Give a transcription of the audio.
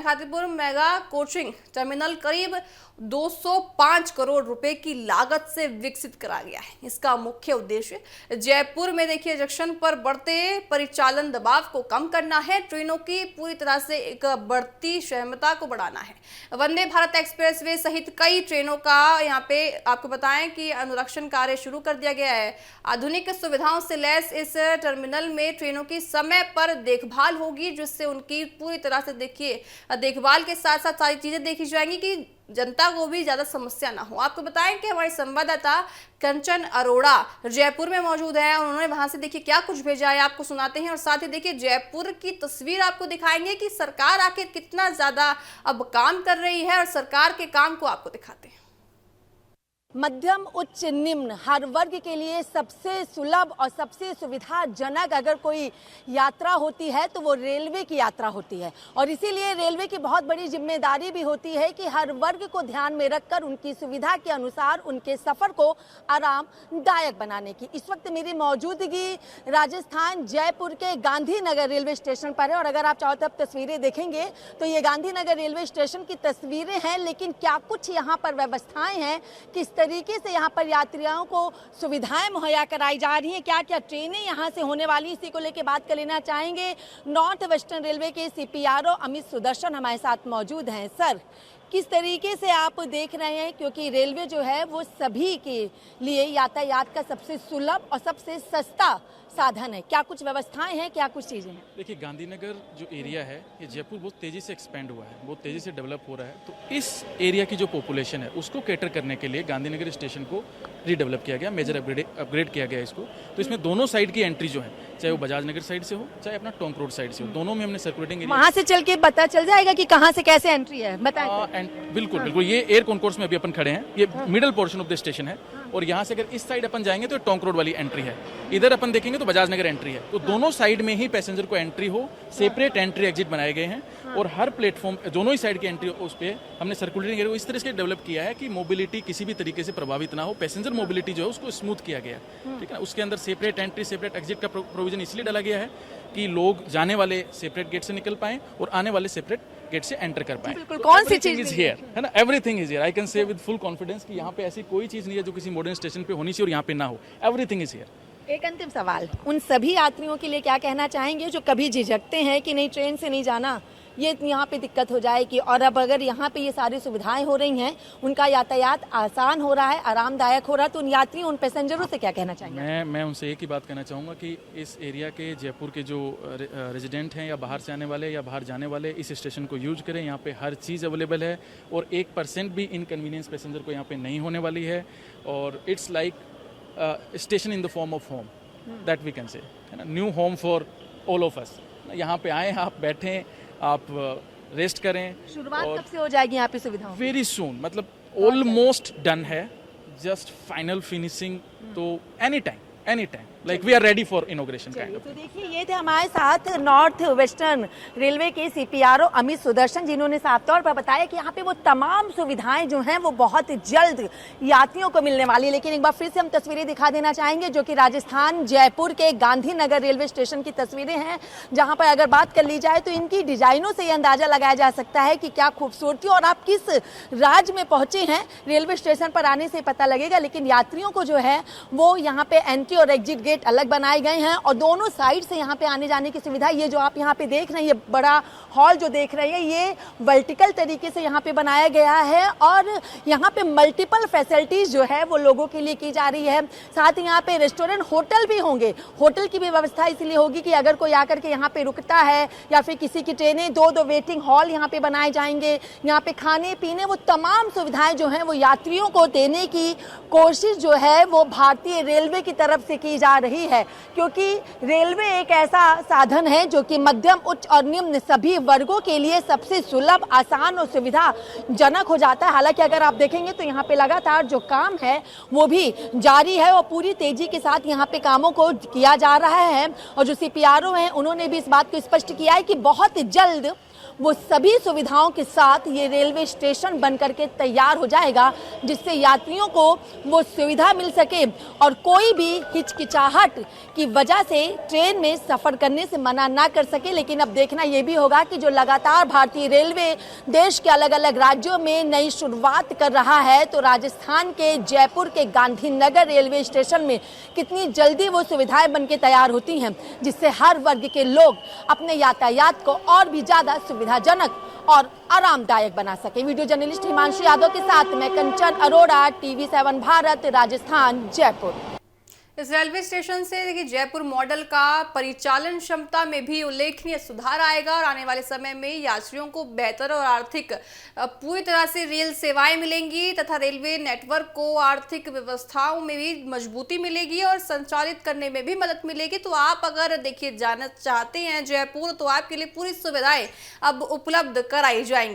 खातीपुर mega coaching terminal करीब 205 करोड़ रुपए की लागत से विकसित करा गया है। इसका मुख्य उद्देश्य जयपुर में देखिए जंक्शन पर बढ़ते परिचालन दबाव को कम करना है, ट्रेनों की पूरी तरह से एक बढ़ती क्षमता को बढ़ाना है। वंदे भारत एक्सप्रेसवे सहित कई ट्रेनों का यहाँ पे आपको बताएं कि अनुरक्षण कार्य शुरू कर दिया गया है। आधुनिक सुविधाओं से लैस इस टर्मिनल में ट्रेनों की समय पर देखभाल होगी, जिससे उनकी पूरी तरह से देखिए देखभाल के साथ साथ सारी चीजें देखी जाएंगी कि जनता को भी ज्यादा समस्या ना हो। आपको बताएं कि हमारे संवाददाता कंचन अरोड़ा जयपुर में मौजूद है और उन्होंने वहां से देखिए क्या कुछ भेजा है, आपको सुनाते हैं और साथ ही देखिए जयपुर की तस्वीर आपको दिखाएंगे कि सरकार आखिर कितना ज्यादा अब काम कर रही है और सरकार के काम को आपको दिखाते हैं। मध्यम उच्च निम्न हर वर्ग के लिए सबसे सुलभ और सबसे सुविधाजनक अगर कोई यात्रा होती है तो वो रेलवे की यात्रा होती है और इसीलिए रेलवे की बहुत बड़ी जिम्मेदारी भी होती है कि हर वर्ग को ध्यान में रखकर उनकी सुविधा के अनुसार उनके सफ़र को आरामदायक बनाने की। इस वक्त मेरी मौजूदगी राजस्थान जयपुर के गांधीनगर रेलवे स्टेशन पर है और अगर आप चाहो तो आप तस्वीरें देखेंगे तो ये गांधीनगर रेलवे स्टेशन की तस्वीरें हैं, लेकिन क्या कुछ यहाँ पर व्यवस्थाएं हैं, किस तरीके से यहाँ पर यात्रियों को सुविधाएं मुहैया कराई जा रही हैं, क्या क्या ट्रेनें यहाँ से होने वाली, इसी को लेकर बात कर लेना चाहेंगे। नॉर्थ वेस्टर्न रेलवे के CPRO अमित सुदर्शन हमारे साथ मौजूद हैं। सर, किस तरीके से आप देख रहे हैं, क्योंकि रेलवे जो है वो सभी के लिए यातायात का सबसे सुलभ और सबसे सस्ता साधन है, क्या कुछ व्यवस्थाएं हैं, क्या कुछ चीज़ें हैं? देखिए, गांधीनगर जो एरिया है ये जयपुर बहुत तेज़ी से एक्सपेंड हुआ है, बहुत तेज़ी से डेवलप हो रहा है। तो इस एरिया की जो पॉपुलेशन है उसको कैटर करने के लिए गांधीनगर स्टेशन को रीडेवलप किया गया, मेजर अपग्रेड किया गया इसको। तो इसमें दोनों साइड की एंट्री जो है, चाहे वो बजाज नगर साइड से हो चाहे अपना टोंक रोड साइड से हो, दोनों में हमने सर्कुलेटिंग एरिया। वहाँ से चल के पता चल जाएगा कि कहाँ से कैसे एंट्री है, बताएं। बिल्कुल बिल्कुल, ये एयर कॉन्कोर्स में अभी अपन खड़े हैं, ये middle portion of the station है और यहाँ से अगर इस साइड अपन जाएंगे तो टोंक रोड वाली एंट्री है, इधर अपन देखेंगे तो बजाज नगर एंट्री है। तो दोनों साइड में ही पैसेंजर को एंट्री हो, सेपरेट एंट्री एग्जिट बनाए गए हैं और हर प्लेटफॉर्म दोनों ही साइड की एंट्री उस पर हमने सर्कुलेटिंग एरिया को इस तरह से डेवलप किया है कि मोबिलिटी किसी भी तरीके से प्रभावित ना हो, पैसेंजर मोबिलिटी जो है उसको स्मूथ किया गया है। ठीक है ना, उसके अंदर सेपरेट एंट्री सेपरेट एग्जिट का प्रोविजन इसलिए डाला गया है कि लोग जाने वाले सेपरेट गेट से निकल पाएं और आने वाले सेपरेट गेट से एंटर कर पाएं। बिल्कुल, कौन सी चीज इज हियर है ना, everything is here. I can say with full confidence कि यहाँ पे ऐसी कोई चीज नहीं है जो किसी मॉडर्न स्टेशन पे होनी चाहिए और यहाँ पे ना हो, एवरीथिंग इज हियर। एक अंतिम सवाल, उन सभी यात्रियों के लिए क्या कहना चाहेंगे जो कभी झिझकते हैं कि नहीं ट्रेन से नहीं जाना, ये यहाँ पे दिक्कत हो जाएगी, और अब अगर यहाँ पे ये सारी सुविधाएं हो रही हैं, उनका यातायात आसान हो रहा है, आरामदायक हो रहा है, तो उन यात्रियों उन पैसेंजरों से क्या कहना चाहेंगे? मैं उनसे एक ही बात कहना चाहूँगा कि इस एरिया के जयपुर के जो रेजिडेंट हैं या बाहर से आने वाले या बाहर जाने वाले इस स्टेशन को यूज करें। यहाँ पे हर चीज़ अवेलेबल है और 1% भी इनकन्वीनियंस पैसेंजर को यहाँ पे नहीं होने वाली है और it's like station in the form of home, that we can say, है ना, new home for all of us. यहाँ पे आए, आप बैठें, आप रेस्ट करें। शुरुआत कब से हो जाएगी यहाँ पे सुविधाओं? वेरी सून, मतलब ऑलमोस्ट डन है, जस्ट फाइनल फिनिशिंग, तो any time like we are ready for inauguration kind of. तो देखिए, ये थे हमारे साथ नॉर्थ वेस्टर्न रेलवे के CPRO अमित सुदर्शन, जिन्होंने साफ तौर पर बताया कि यहाँ पे वो तमाम सुविधाएं जो हैं वो बहुत जल्द यात्रियों को मिलने वाली है। लेकिन एक बार फिर से हम तस्वीरें दिखा देना चाहेंगे जो कि राजस्थान जयपुर के गांधीनगर रेलवे स्टेशन की तस्वीरें हैं, जहाँ पर अगर बात कर ली जाए तो इनकी डिजाइनों से ये अंदाजा लगाया जा सकता है कि क्या खूबसूरती, और आप किस राज्य में पहुंचे हैं रेलवे स्टेशन पर आने से पता लगेगा। लेकिन यात्रियों को जो है वो यहाँ पे एंट्री और एग्जिट गेट अलग बनाए गए हैं और दोनों साइड से यहाँ पे आने जाने की सुविधा, ये जो आप यहाँ पे देख रहे हैं, ये बड़ा हॉल जो देख रहे हैं, ये वर्टिकल तरीके से यहाँ पे बनाया गया है और यहाँ पे मल्टीपल फैसिलिटीज जो है वो लोगों के लिए की जा रही है। साथ ही यहाँ पे रेस्टोरेंट, होटल भी होंगे, होटल की भी व्यवस्था इसलिए होगी कि अगर कोई आकर के यहाँ पे रुकता है या फिर किसी की ट्रेनें, दो वेटिंग हॉल यहाँ पे बनाए जाएंगे, यहाँ पे खाने पीने, वो तमाम सुविधाएं जो है वो यात्रियों को देने की कोशिश जो है वो भारतीय रेलवे की तरफ से की जा रही है, क्योंकि रेलवे एक ऐसा साधन है जो कि मध्यम उच्च और निम्न सभी वर्गों के लिए सबसे सुलभ, आसान और सुविधाजनक हो जाता है। हालांकि अगर आप देखेंगे तो यहाँ पे लगातार जो काम है वो भी जारी है और पूरी तेजी के साथ यहाँ पे कामों को किया जा रहा है और जो CPRO हैं उन्होंने भी इस बात को स्पष्ट किया है कि बहुत जल्द वो सभी सुविधाओं के साथ ये रेलवे स्टेशन बन करके तैयार हो जाएगा, जिससे यात्रियों को वो सुविधा मिल सके और कोई भी हिचकिचाहट की वजह से ट्रेन में सफ़र करने से मना ना कर सके। लेकिन अब देखना ये भी होगा कि जो लगातार भारतीय रेलवे देश के अलग अलग राज्यों में नई शुरुआत कर रहा है, तो राजस्थान के जयपुर के गांधीनगर रेलवे स्टेशन में कितनी जल्दी वो सुविधाएं बनके तैयार होती हैं, जिससे हर वर्ग के लोग अपने यातायात को और भी ज़्यादा सुविधाजनक और आरामदायक बना सके। वीडियो जर्नलिस्ट हिमांशु यादव के साथ मैं कंचन अरोड़ा, TV7 भारत, राजस्थान, जयपुर। इस रेलवे स्टेशन से देखिए जयपुर मॉडल का परिचालन क्षमता में भी उल्लेखनीय सुधार आएगा और आने वाले समय में यात्रियों को बेहतर और आर्थिक पूरी तरह से रेल सेवाएं मिलेंगी तथा रेलवे नेटवर्क को आर्थिक व्यवस्थाओं में भी मजबूती मिलेगी और संचालित करने में भी मदद मिलेगी। तो आप अगर देखिए जाना चाहते हैं जयपुर, तो आपके लिए पूरी सुविधाएं अब उपलब्ध कराई जाएंगी।